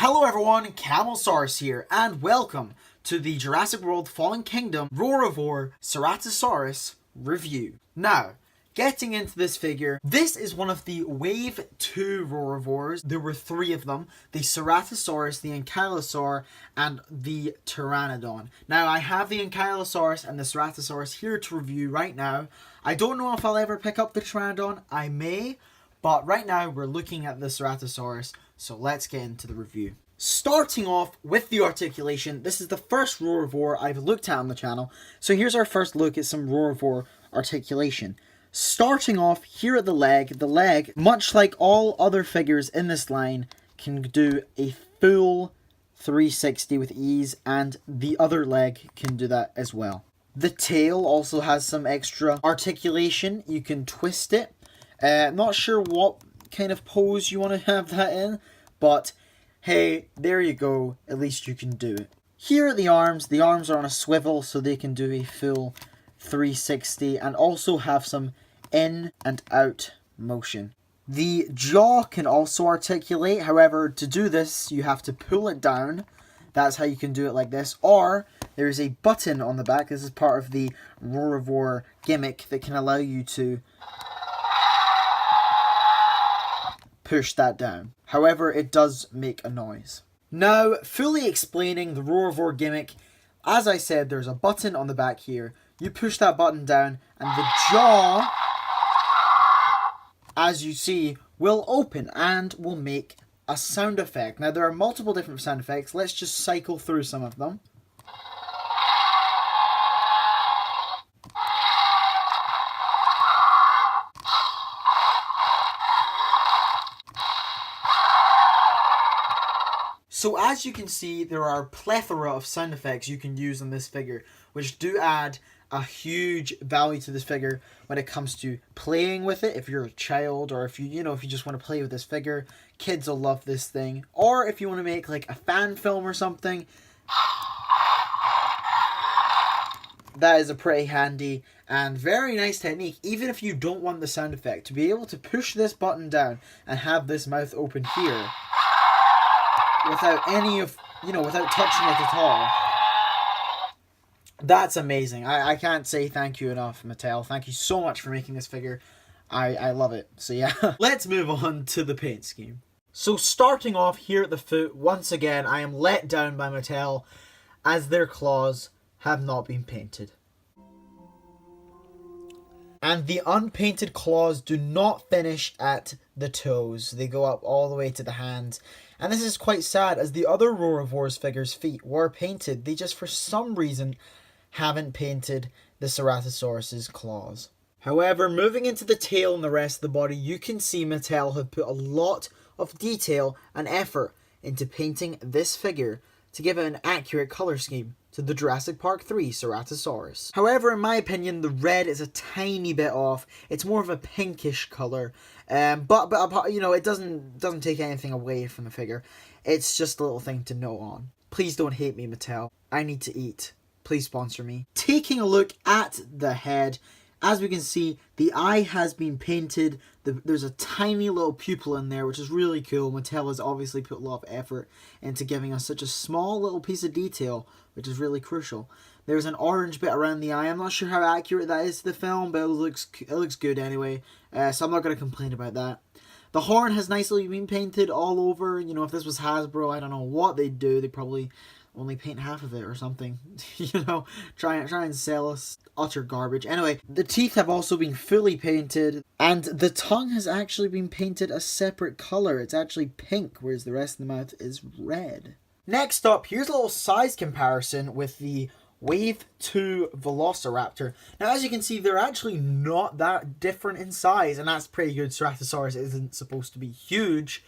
Hello everyone, Camelsaurus here, and welcome to the Jurassic World Fallen Kingdom Roarivore Ceratosaurus review. Now, getting into this figure, this is one of the Wave 2 Roarivores. There were three of them, the Ceratosaurus, the Ankylosaur, and the Pteranodon. Now, I have the Ankylosaurus and the Ceratosaurus here to review right now. I don't know if I'll ever pick up the Pteranodon, I may, but right now we're looking at the Ceratosaurus, so let's get into the review. Starting off with the articulation, this is the first Roarivore I've looked at on the channel, so here's our first look at some Roarivore articulation. Starting off here at the leg, much like all other figures in this line, can do a full 360 with ease, and the other leg can do that as well. The tail also has some extra articulation. You can twist it. Not sure what kind of pose you want to have that in, but hey, there you go, at least you can do it. Here are the arms are on a swivel so they can do a full 360 and also have some in and out motion. The jaw can also articulate, however, to do this you have to pull it down. That's how you can do it like this, or there is a button on the back. This is part of the Roarivore gimmick that can allow you to push that down. However, it does make a noise. Now, fully explaining the Roarivore gimmick, as I said, there's a button on the back here. You push that button down and the jaw, as you see, will open and will make a sound effect. Now, there are multiple different sound effects. Let's just cycle through some of them. So as you can see, there are a plethora of sound effects you can use on this figure, which do add a huge value to this figure when it comes to playing with it. If you're a child, or if you just want to play with this figure, kids will love this thing. Or if you want to make like a fan film or something, that is a pretty handy and very nice technique. Even if you don't want the sound effect, to be able to push this button down and have this mouth open here without without touching it at all. That's amazing. I can't say thank you enough, Mattel. Thank you so much for making this figure. I love it. So yeah, let's move on to the paint scheme. So starting off here at the foot, once again, I am let down by Mattel as their claws have not been painted. And the unpainted claws do not finish at the toes. They go up all the way to the hands. And this is quite sad, as the other Roarivore's figures' feet were painted. They just, for some reason, haven't painted the Ceratosaurus's claws. However, moving into the tail and the rest of the body, you can see Mattel have put a lot of detail and effort into painting this figure to give it an accurate colour scheme to the Jurassic Park 3 Ceratosaurus. However, in my opinion, the red is a tiny bit off. It's more of a pinkish colour, but you know, it doesn't take anything away from the figure. It's just a little thing to note on. Please don't hate me, Mattel. I need to eat. Please sponsor me. Taking a look at the head, as we can see, the eye has been painted. There's a tiny little pupil in there, which is really cool. Mattel has obviously put a lot of effort into giving us such a small little piece of detail, which is really crucial. There's an orange bit around the eye. I'm not sure how accurate that is to the film, but it looks good anyway. So I'm not going to complain about that. The horn has nicely been painted all over. You know, if this was Hasbro, I don't know what they'd do. They'd probably only paint half of it or something. You know, try and sell us utter garbage. Anyway, the teeth have also been fully painted, and the tongue has actually been painted a separate colour. It's actually pink, whereas the rest of the mouth is red. Next up, here's a little size comparison with the Wave 2 Velociraptor. Now, as you can see, they're actually not that different in size, and that's pretty good. Ceratosaurus isn't supposed to be huge,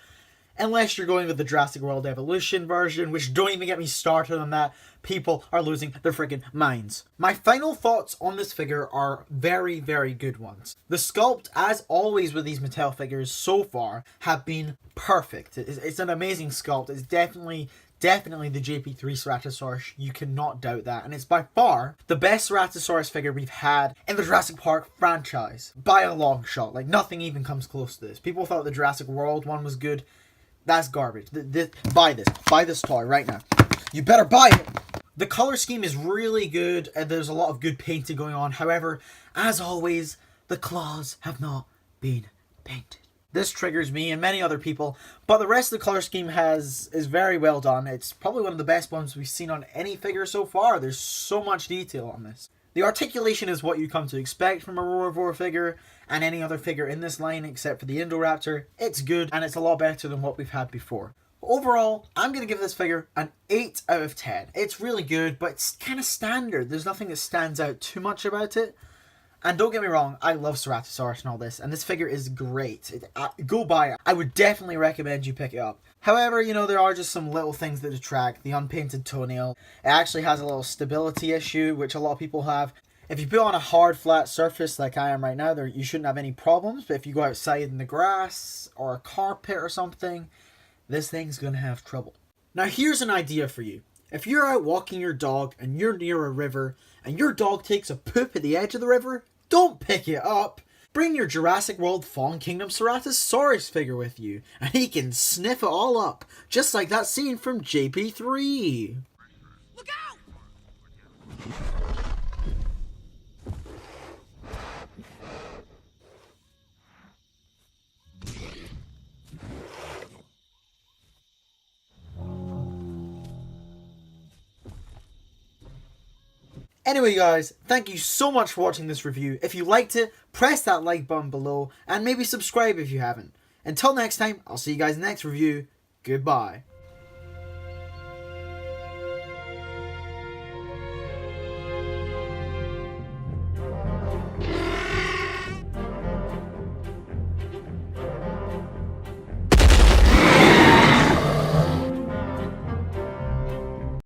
unless you're going with the Jurassic World Evolution version, which, don't even get me started on that. People are losing their freaking minds. My final thoughts on this figure are very, very good ones. The sculpt, as always with these Mattel figures so far, have been perfect. It's an amazing sculpt. It's definitely the JP3 Ceratosaurus, you cannot doubt that, and it's by far the best Ceratosaurus figure we've had in the Jurassic Park franchise, by a long shot. Like, nothing even comes close to this. People thought the Jurassic World one was good. That's garbage. Buy this. Buy this toy right now. You better buy it. The color scheme is really good, and there's a lot of good painting going on. However, as always, the claws have not been painted. This triggers me and many other people, but the rest of the color scheme is very well done. It's probably one of the best ones we've seen on any figure so far. There's so much detail on this. The articulation is what you come to expect from a Roarvor figure, and any other figure in this line except for the Indoraptor. It's good, and it's a lot better than what we've had before. Overall, I'm going to give this figure an 8 out of 10. It's really good, but it's kind of standard. There's nothing that stands out too much about it. And don't get me wrong, I love Ceratosaurus and all this, and this figure is great. Go buy it. I would definitely recommend you pick it up. However, you know, there are just some little things that detract. The unpainted toenail. It actually has a little stability issue, which a lot of people have. If you put on a hard, flat surface like I am right now, you shouldn't have any problems. But if you go outside in the grass or a carpet or something, this thing's going to have trouble. Now, here's an idea for you. If you're out walking your dog and you're near a river and your dog takes a poop at the edge of the river, don't pick it up. Bring your Jurassic World Fallen Kingdom Ceratosaurus figure with you, and he can sniff it all up, just like that scene from JP3. Look out! Anyway guys, thank you so much for watching this review. If you liked it, press that like button below, and maybe subscribe if you haven't. Until next time, I'll see you guys in the next review. Goodbye.